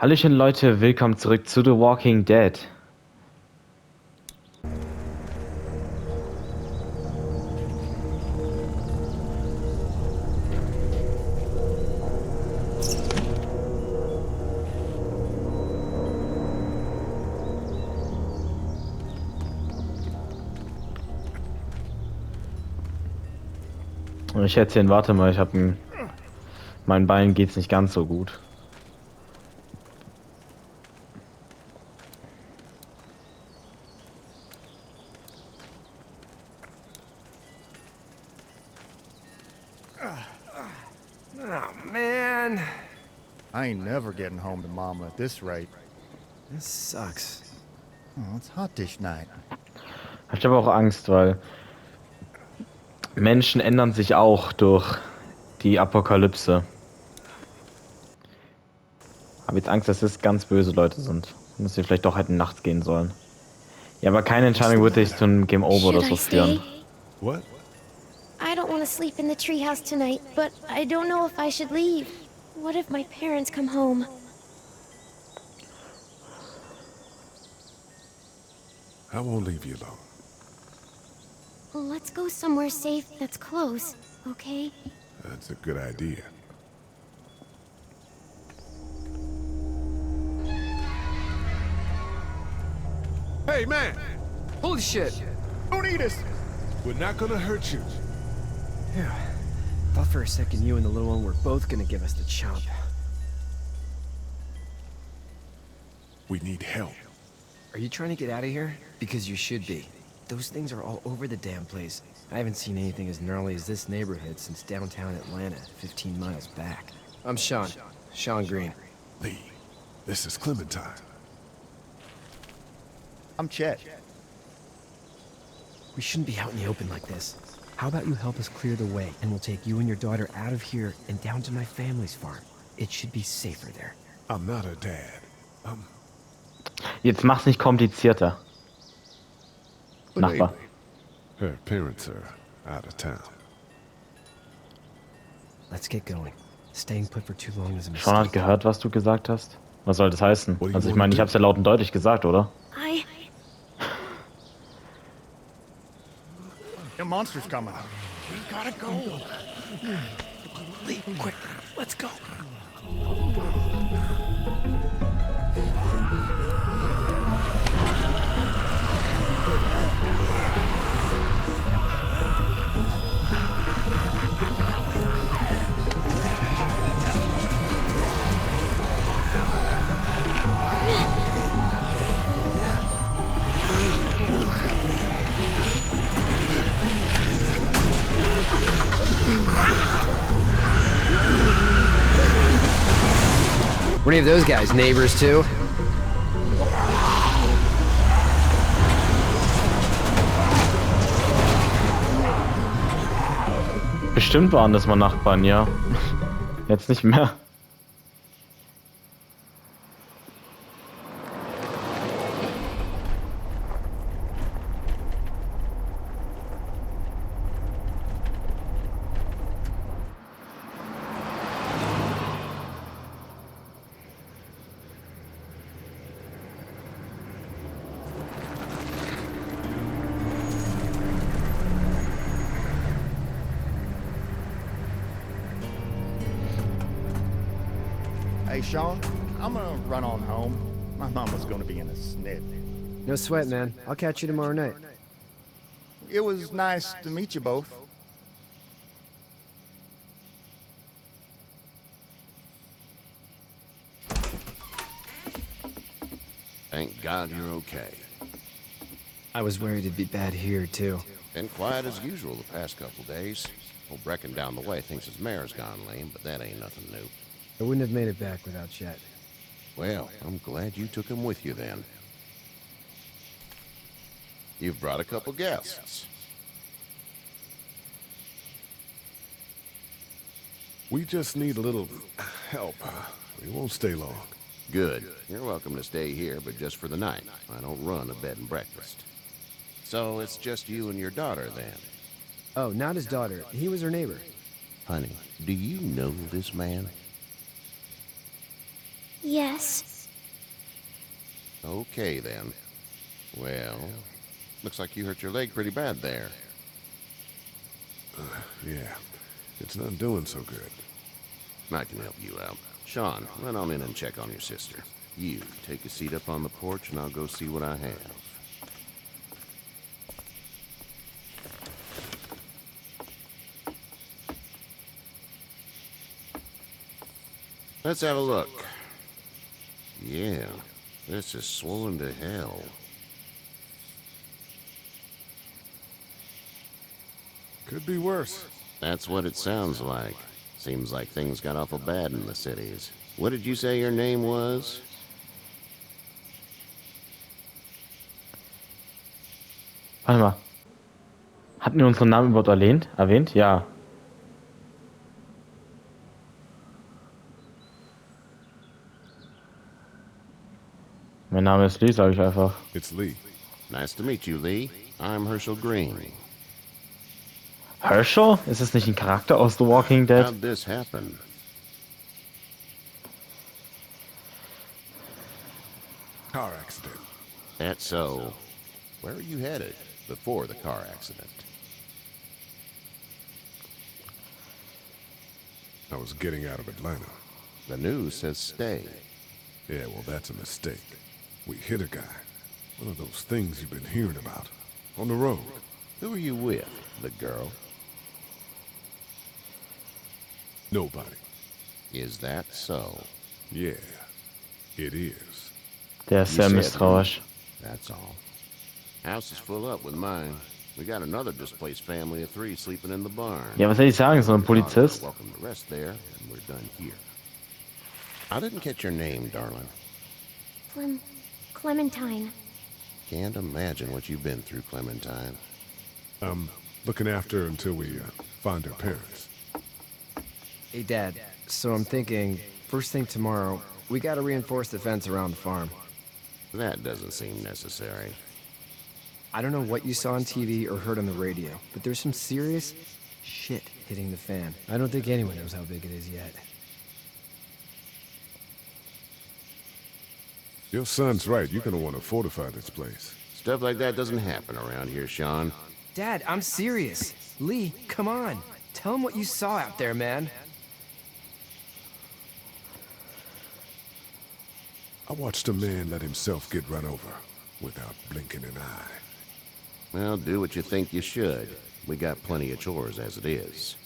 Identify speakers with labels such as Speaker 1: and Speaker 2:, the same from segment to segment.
Speaker 1: Hallöchen Leute, willkommen zurück zu The Walking Dead. Und ich hätte warte mal, mein Bein geht's nicht ganz so gut.
Speaker 2: Oh, man.
Speaker 3: I ain't never getting home to Mama at this rate.
Speaker 2: This sucks.
Speaker 3: Oh, it's hot dish night.
Speaker 1: Ich habe auch Angst, weil Menschen ändern sich auch durch die Apokalypse. Habe jetzt Angst, dass es ganz böse Leute sind. Und dass wir vielleicht doch hätten nachts gehen sollen. Ja, aber keine Entscheidung würde dich zu einem Game Over oder so führen.
Speaker 4: What?
Speaker 5: I don't want to sleep in the treehouse tonight, but I don't know if I should leave. What if my parents come home?
Speaker 4: I won't leave you alone.
Speaker 5: Let's go somewhere safe that's close, okay?
Speaker 4: That's a good idea. Hey, man!
Speaker 2: Holy shit.
Speaker 3: Don't eat us!
Speaker 4: We're not gonna hurt you.
Speaker 2: Yeah. Thought for a second you and the little one were both gonna give us the chomp.
Speaker 4: We need help.
Speaker 2: Are you trying to get out of here? Because you should be. Those things are all over the damn place. I haven't seen anything as gnarly as this neighborhood since downtown Atlanta, 15 miles back. I'm Sean. Sean Green.
Speaker 4: Lee, this is Clementine.
Speaker 3: I'm Chet.
Speaker 2: We shouldn't be out in the open like this. How about you help us clear the way, and we'll take you and your daughter out of here and down to my family's farm. It should be safer there.
Speaker 4: I'm not her dad.
Speaker 1: Jetzt mach's nicht komplizierter. Nachbar.
Speaker 4: Her parents are out of town.
Speaker 2: Let's get going. Staying put for too long is a
Speaker 1: Sean hat
Speaker 2: mistake.
Speaker 1: gehört, was du gesagt hast. Was soll das heißen?
Speaker 4: What do you
Speaker 1: Also ich
Speaker 4: wanna
Speaker 1: meine, ich
Speaker 4: do?
Speaker 1: hab's ja laut und deutlich gesagt, oder?
Speaker 3: The monster's coming. We gotta go.
Speaker 2: Lee, quick, let's go. Were any of those guys neighbors too?
Speaker 1: Bestimmt waren das mal Nachbarn, ja. Jetzt nicht mehr.
Speaker 3: Hey, Sean, I'm gonna run on home. My mama's gonna be in a snit.
Speaker 2: No sweat, man. I'll catch you tomorrow night.
Speaker 3: It was nice to meet you both.
Speaker 6: Thank God you're okay.
Speaker 2: I was worried it'd be bad here, too.
Speaker 6: Been quiet as usual the past couple days. Old Brecken down the way thinks his mare's gone lame, but that ain't nothing new.
Speaker 2: I wouldn't have made it back without Chet.
Speaker 6: Well, I'm glad you took him with you then. You've brought a couple guests.
Speaker 4: We just need a little help. We won't stay long.
Speaker 6: Good. You're welcome to stay here, but just for the night. I don't run a bed and breakfast. So it's just you and your daughter then?
Speaker 2: Oh, not his daughter. He was her neighbor.
Speaker 6: Honey, do you know this man?
Speaker 5: Yes.
Speaker 6: Okay, then. Well, looks like you hurt your leg pretty bad there.
Speaker 4: Yeah, it's not doing so good.
Speaker 6: I can help you out. Sean, run on in and check on your sister. You, take a seat up on the porch and I'll go see what I have. Let's have a look. Yeah, this is swollen to hell.
Speaker 4: Could be worse.
Speaker 6: That's what it sounds like. Seems like things got awful bad in the cities. What did you say your name was?
Speaker 1: Warte mal. Hatten wir unseren Namen überhaupt erwähnt? Ja. Mein Name ist Lee, sage ich einfach.
Speaker 4: It's Lee.
Speaker 6: Nice to meet you, Lee. I'm Herschel Green.
Speaker 1: Herschel? Ist es nicht ein Charakter aus The Walking Dead?
Speaker 6: How'd this happen?
Speaker 4: Car accident.
Speaker 6: That's so. Where are you headed before the car accident?
Speaker 4: I was getting out of Atlanta.
Speaker 6: The news says stay.
Speaker 4: Yeah, well, that's a mistake. We hit a guy. One of those things you've been hearing about. On the road.
Speaker 6: Who are you with? The girl?
Speaker 4: Nobody.
Speaker 6: Is that so?
Speaker 4: Yeah, it is.
Speaker 1: Der ist sehr
Speaker 6: You said
Speaker 1: misstrauisch.
Speaker 6: That's all. House is full up with mine. We got another displaced family of 3 sleeping in the barn.
Speaker 1: Ja, was soll ich sagen? So ein Polizist?
Speaker 6: Welcome to rest there, and we're done here. I didn't catch your name, darling.
Speaker 5: Clementine.
Speaker 6: Can't imagine what you've been through, Clementine.
Speaker 4: I'm looking after her until we find her parents.
Speaker 2: Hey, Dad. So I'm thinking, first thing tomorrow, we gotta reinforce the fence around the farm.
Speaker 6: That doesn't seem necessary.
Speaker 2: I don't know what you saw on TV or heard on the radio, but there's some serious shit hitting the fan. I don't think anyone knows how big it is yet.
Speaker 4: Your son's right. You're gonna want to fortify this place.
Speaker 6: Stuff like that doesn't happen around here, Sean.
Speaker 2: Dad, I'm serious. Lee, come on. Tell him what you saw out there, man.
Speaker 4: I watched a man let himself get run over without blinking an eye.
Speaker 6: Well, do what you think you should. We got plenty of chores as it is.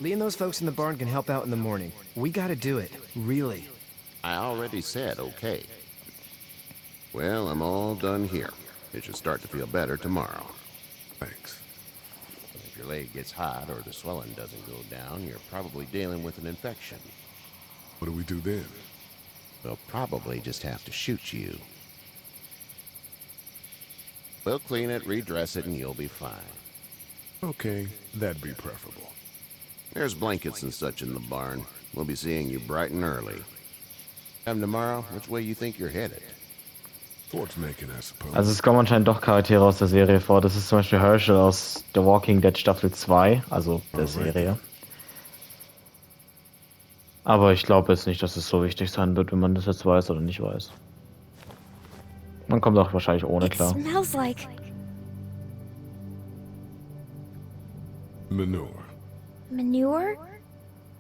Speaker 2: Lee and those folks in the barn can help out in the morning. We gotta do it. Really.
Speaker 6: I already said okay. Well, I'm all done here. It should start to feel better tomorrow.
Speaker 4: Thanks.
Speaker 6: If your leg gets hot or the swelling doesn't go down, you're probably dealing with an infection.
Speaker 4: What do we do then?
Speaker 6: They'll probably just have to shoot you. We'll clean it, redress it, and you'll be fine.
Speaker 4: Okay, that'd be preferable.
Speaker 6: There's blankets and such in the barn. We'll be seeing you bright and early. Come tomorrow, which way you think you're headed?
Speaker 4: Towards Macon, I suppose.
Speaker 1: Also es kommen anscheinend doch Charaktere aus der Serie vor. Das ist zum Beispiel Herschel aus The Walking Dead Staffel 2, also der Serie. Aber ich glaube jetzt nicht, dass es so wichtig sein wird, wenn man das jetzt weiß oder nicht weiß. Man kommt auch wahrscheinlich ohne
Speaker 5: It
Speaker 1: klar.
Speaker 5: smells like
Speaker 4: Manure.
Speaker 5: manure?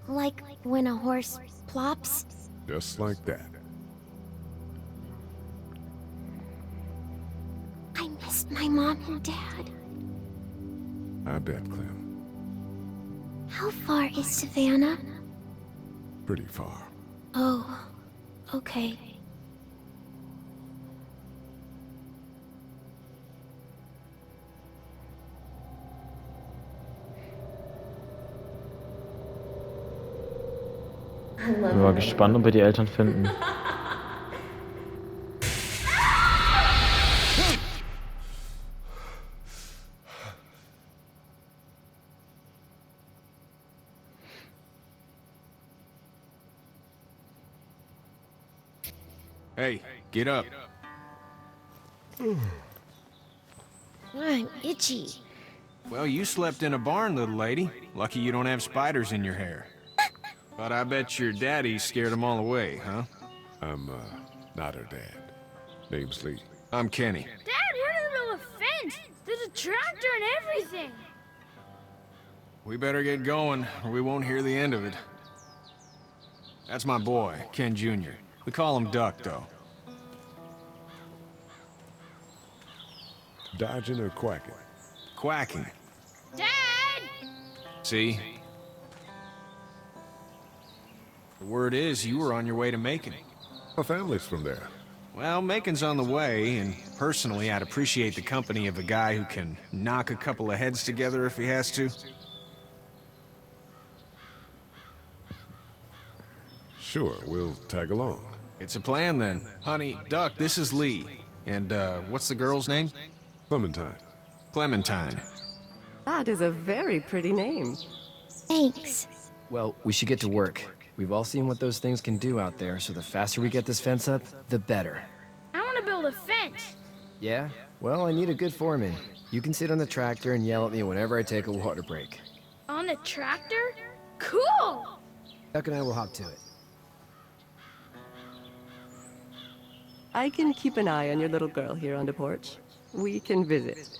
Speaker 5: Like when a horse plops?
Speaker 4: Just like that.
Speaker 5: I missed my mom and dad.
Speaker 4: I bet, Clem.
Speaker 5: How far is Savannah?
Speaker 4: Pretty far.
Speaker 5: Oh, okay.
Speaker 1: Bin mal gespannt, ob wir die Eltern finden.
Speaker 7: Hey, get up.
Speaker 5: I'm itchy.
Speaker 7: Well, you slept in a barn, little lady. Lucky you don't have spiders in your hair. But I bet your daddy scared them all away, huh?
Speaker 4: I'm, not her dad. Name's Lee.
Speaker 7: I'm Kenny.
Speaker 8: Dad, we're in the middle of a fence. There's a tractor and everything.
Speaker 7: We better get going, or we won't hear the end of it. That's my boy, Ken Jr. We call him Duck, though.
Speaker 4: Dodging or quacking?
Speaker 7: Quacking.
Speaker 8: Dad!
Speaker 7: See? The word is you were on your way to Macon.
Speaker 4: Our family's from there.
Speaker 7: Well, Macon's on the way, and personally, I'd appreciate the company of a guy who can knock a couple of heads together if he has to.
Speaker 4: Sure, we'll tag along.
Speaker 7: It's a plan, then. Honey, Duck, this is Lee. And, what's the girl's name?
Speaker 4: Clementine.
Speaker 7: Clementine.
Speaker 9: That is a very pretty name.
Speaker 5: Thanks.
Speaker 2: Well, we should get to work. We've all seen what those things can do out there, so the faster we get this fence up, the better.
Speaker 8: I want to build a fence.
Speaker 2: Yeah? Well, I need a good foreman. You can sit on the tractor and yell at me whenever I take a water break.
Speaker 8: On the tractor? Cool!
Speaker 2: Duck and I will hop to it.
Speaker 9: I can keep an eye on your little girl here on the porch. We can visit.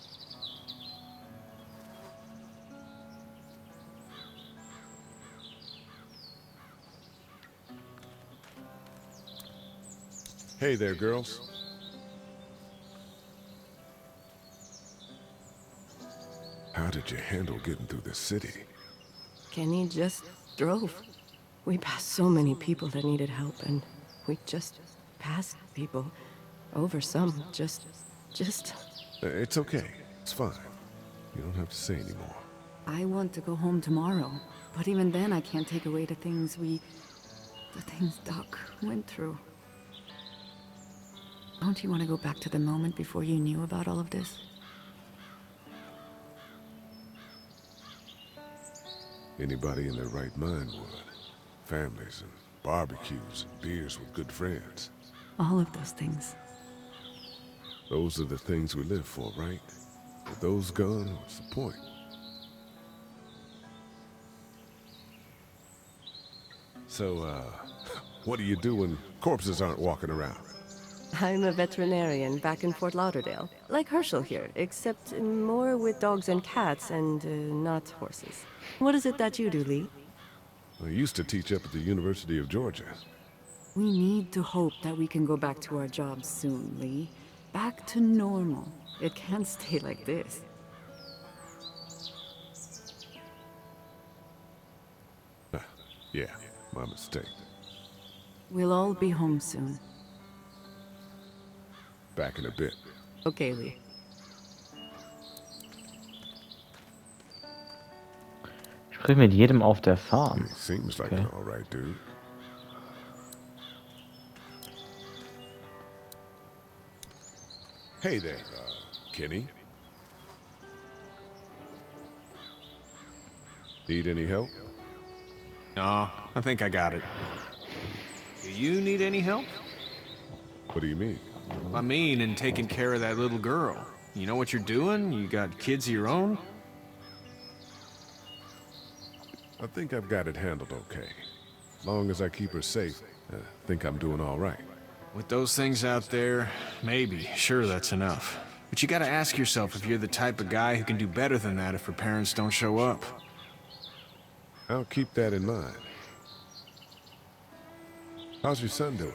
Speaker 4: Hey there, girls. How did you handle getting through the city?
Speaker 9: Kenny just drove. We passed so many people that needed help, and we just passed people. Over some, just...
Speaker 4: It's okay. It's fine. You don't have to say anymore.
Speaker 10: I want to go home tomorrow, but even then I can't take away the things Doc went through. Don't you want to go back to the moment before you knew about all of this?
Speaker 4: Anybody in their right mind would. Families and barbecues and beers with good friends.
Speaker 10: All of those things.
Speaker 4: Those are the things we live for, right? With those gone, what's the point? So, what do you do when corpses aren't walking around?
Speaker 9: I'm a veterinarian back in Fort Lauderdale. Like Herschel here, except more with dogs and cats and not horses. What is it that you do, Lee?
Speaker 4: I used to teach up at the University of Georgia.
Speaker 10: We need to hope that we can go back to our jobs soon, Lee. Back to normal. It can't stay like this.
Speaker 4: Yeah, my mistake.
Speaker 10: We'll all be home soon.
Speaker 4: Back in a bit.
Speaker 9: Okay, Lee.
Speaker 1: Sprich mit jedem auf der Farm.
Speaker 4: Seems like
Speaker 1: Okay.
Speaker 4: an all right dude. Hey there, Kenny. Need any help?
Speaker 7: No, I think I got it. Do you need any help?
Speaker 4: What do you mean?
Speaker 7: I mean, in taking care of that little girl. You know what you're doing? You got kids of your own?
Speaker 4: I think I've got it handled okay. Long as I keep her safe, I think I'm doing all right.
Speaker 7: With those things out there, maybe, sure, that's enough. But you gotta ask yourself if you're the type of guy who can do better than that if her parents don't show up.
Speaker 4: I'll keep that in mind. How's your son doing?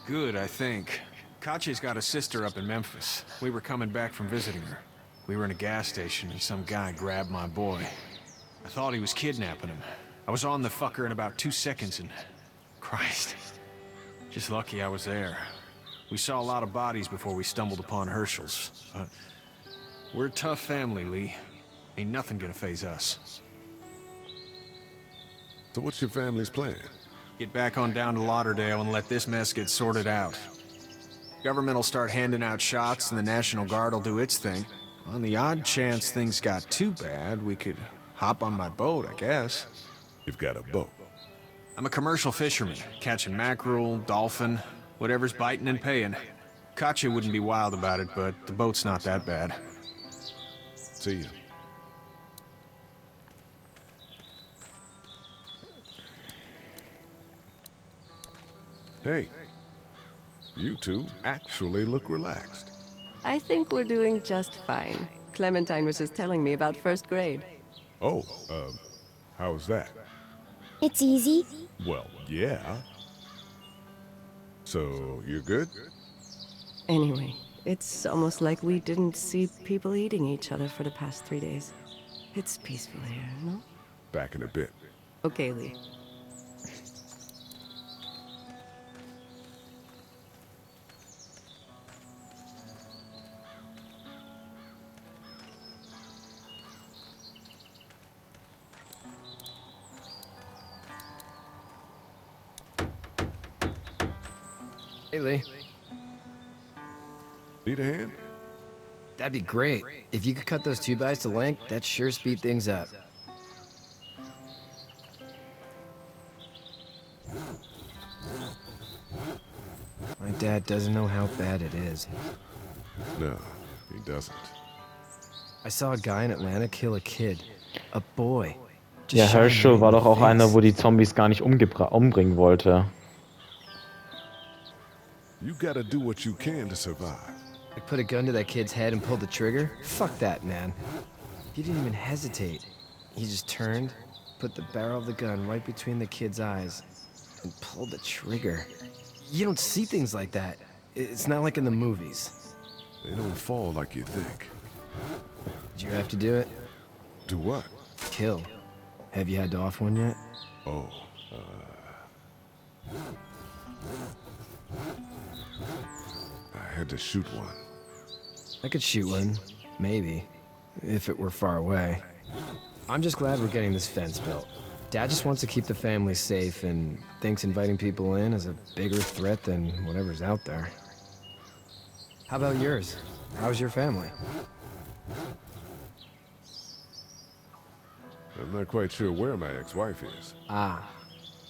Speaker 7: Good, I think. Katya's got a sister up in Memphis. We were coming back from visiting her. We were in a gas station and some guy grabbed my boy. I thought he was kidnapping him. I was on the fucker in about 2 seconds and... Christ. Just lucky I was there. We saw a lot of bodies before we stumbled upon Herschel's. But we're a tough family, Lee. Ain't nothing gonna faze us.
Speaker 4: So what's your family's plan?
Speaker 7: Get back on down to Lauderdale and let this mess get sorted out. Government will start handing out shots and the National Guard will do its thing. On the odd chance things got too bad, we could hop on my boat, I guess.
Speaker 4: You've got a boat.
Speaker 7: I'm a commercial fisherman, catching mackerel, dolphin, whatever's biting and paying. Katya wouldn't be wild about it, but the boat's not that bad.
Speaker 4: See you. Hey, you two actually look relaxed.
Speaker 9: I think we're doing just fine. Clementine was just telling me about first grade.
Speaker 4: Oh, how's that?
Speaker 5: It's easy.
Speaker 4: Well, yeah. So, you're good?
Speaker 9: Anyway, it's almost like we didn't see people eating each other for the past 3 days. It's peaceful here, no?
Speaker 4: Back in a bit.
Speaker 9: Okay, Lee.
Speaker 2: Hey, Lee.
Speaker 4: Need a hand?
Speaker 2: That'd be great. If you could cut those 2x to length, that'd sure speed things up. My dad doesn't know how bad it is.
Speaker 4: No, he doesn't.
Speaker 2: I saw a guy in Atlanta kill a kid. A boy.
Speaker 1: Ja,
Speaker 2: Just shot him
Speaker 1: Herschel
Speaker 2: right
Speaker 1: war
Speaker 2: in
Speaker 1: doch
Speaker 2: the
Speaker 1: auch einer,
Speaker 2: face.
Speaker 1: wo die Zombies gar nicht umbringen wollte.
Speaker 4: You gotta do what you can to survive.
Speaker 2: Like put a gun to that kid's head and pull the trigger? Fuck that, man. He didn't even hesitate. He just turned, put the barrel of the gun right between the kid's eyes, and pulled the trigger. You don't see things like that. It's not like in the movies.
Speaker 4: They don't fall like you think.
Speaker 2: Did you have to do it?
Speaker 4: Do what?
Speaker 2: Kill. Have you had to off one yet?
Speaker 4: Oh, I had to shoot one.
Speaker 2: I could shoot one. Maybe. If it were far away. I'm just glad we're getting this fence built. Dad just wants to keep the family safe and thinks inviting people in is a bigger threat than whatever's out there. How about yours? How's your family?
Speaker 4: I'm not quite sure where my ex-wife is.
Speaker 2: Ah.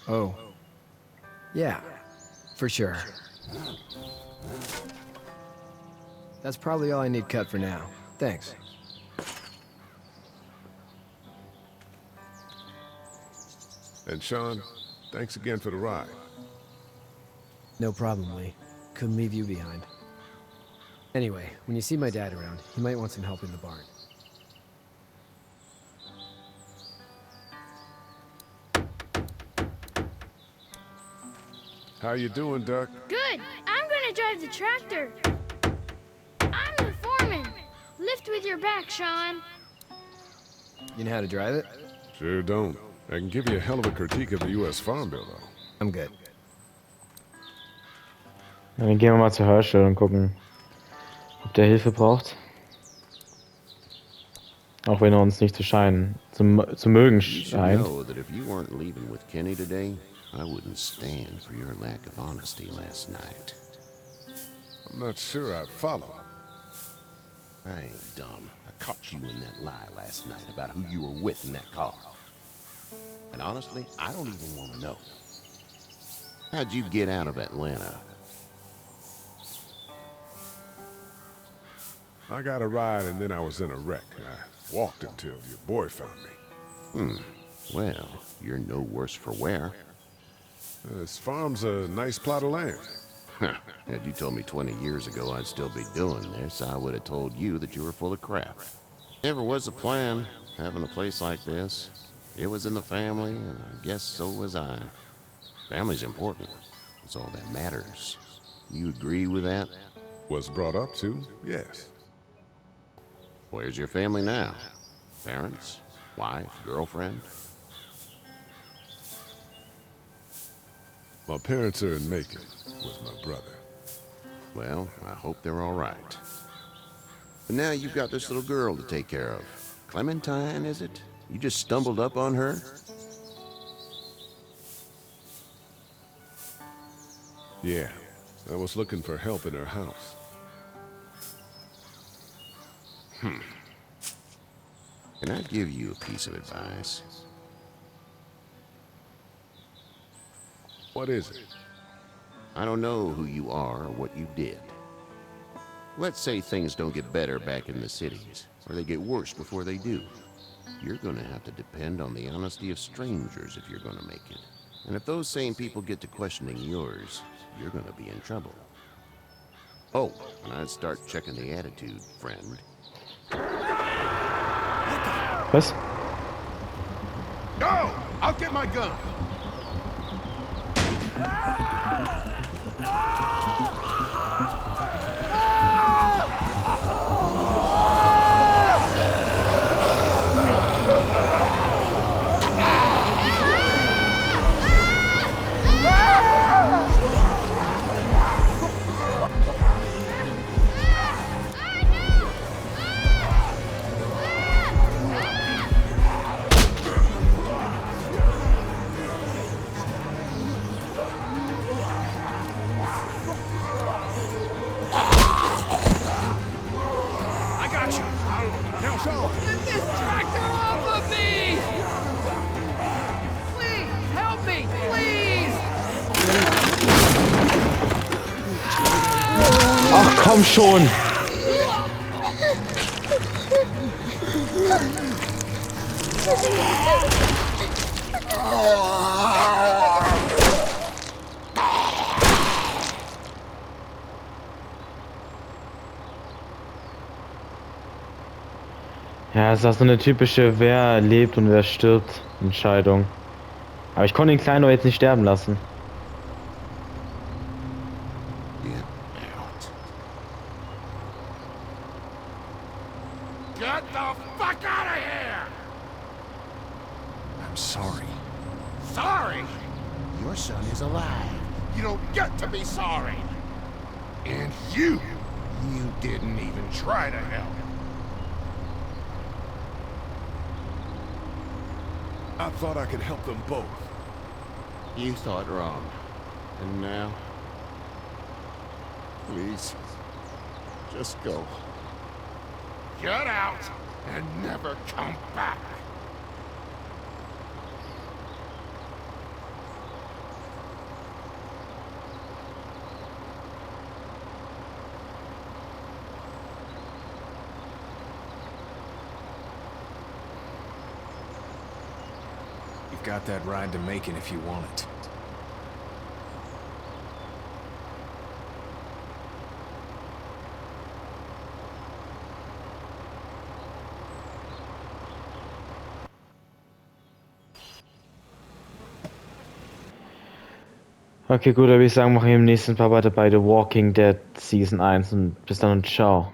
Speaker 2: Oh. Yeah. For sure. That's probably all I need cut for now. Thanks.
Speaker 4: And Sean, thanks again for the ride.
Speaker 2: No problem, Lee. Couldn't leave you behind. Anyway, when you see my dad around, he might want some help in the barn.
Speaker 4: How you doing, Duck?
Speaker 8: Good. I'm gonna drive the tractor. I'm the foreman. Lift with your back, Sean.
Speaker 2: You know how to drive it?
Speaker 4: Sure don't. I can give you a hell of a critique of the U.S. Farm Bill, though.
Speaker 2: I'm good.
Speaker 1: Ja, dann gehen wir mal zu Herschel und gucken, ob der Hilfe braucht. Auch wenn er uns nicht zu mögen
Speaker 6: You should
Speaker 1: scheint.
Speaker 6: know that if you weren't leaving with Kenny today, I wouldn't stand for your lack of honesty last night.
Speaker 4: I'm not sure I'd follow.
Speaker 6: I ain't dumb. I caught you in that lie last night about who you were with in that car. And honestly, I don't even want to know. How'd you get out of Atlanta?
Speaker 4: I got a ride and then I was in a wreck. I walked until your boy found me.
Speaker 6: Well, you're no worse for wear.
Speaker 4: This farm's a nice plot of land.
Speaker 6: Had you told me 20 years ago I'd still be doing this, I would have told you that you were full of crap. Never was a plan, having a place like this. It was in the family, and I guess so was I. Family's important. It's all that matters. You agree with that?
Speaker 4: Was brought up to, yes.
Speaker 6: Where's your family now? Parents? Wife? Girlfriend?
Speaker 4: My parents are in Macon with my brother.
Speaker 6: Well, I hope they're all right. But now you've got this little girl to take care of. Clementine, is it? You just stumbled up on her?
Speaker 4: Yeah, I was looking for help in her house.
Speaker 6: Can I give you a piece of advice?
Speaker 4: What is it?
Speaker 6: I don't know who you are or what you did. Let's say things don't get better back in the cities, or they get worse before they do. You're gonna have to depend on the honesty of strangers if you're gonna make it. And if those same people get to questioning yours, you're gonna be in trouble. Oh, and I'd start checking the attitude, friend.
Speaker 1: Was?
Speaker 4: No! I'll get my gun!
Speaker 7: I got you. Now show.
Speaker 2: Get this tractor off of me! Please, help me, please!
Speaker 1: Ach, komm schon! Ja, es ist auch so eine typische wer lebt und wer stirbt Entscheidung. Aber ich konnte den Kleinen doch jetzt nicht sterben lassen.
Speaker 6: Get out.
Speaker 4: Get the fuck out of here!
Speaker 7: I'm sorry.
Speaker 4: Sorry? Your son is alive. You don't get to be sorry. And you didn't even try to help. I thought I could help them both.
Speaker 6: You thought wrong. And now? Please, just go.
Speaker 4: Get out and never come back.
Speaker 7: You've got that ride to Macon if you want it.
Speaker 1: Okay, gut, dann würde ich sagen, machen wir im nächsten Part weiter bei The Walking Dead Season 1 und bis dann und ciao.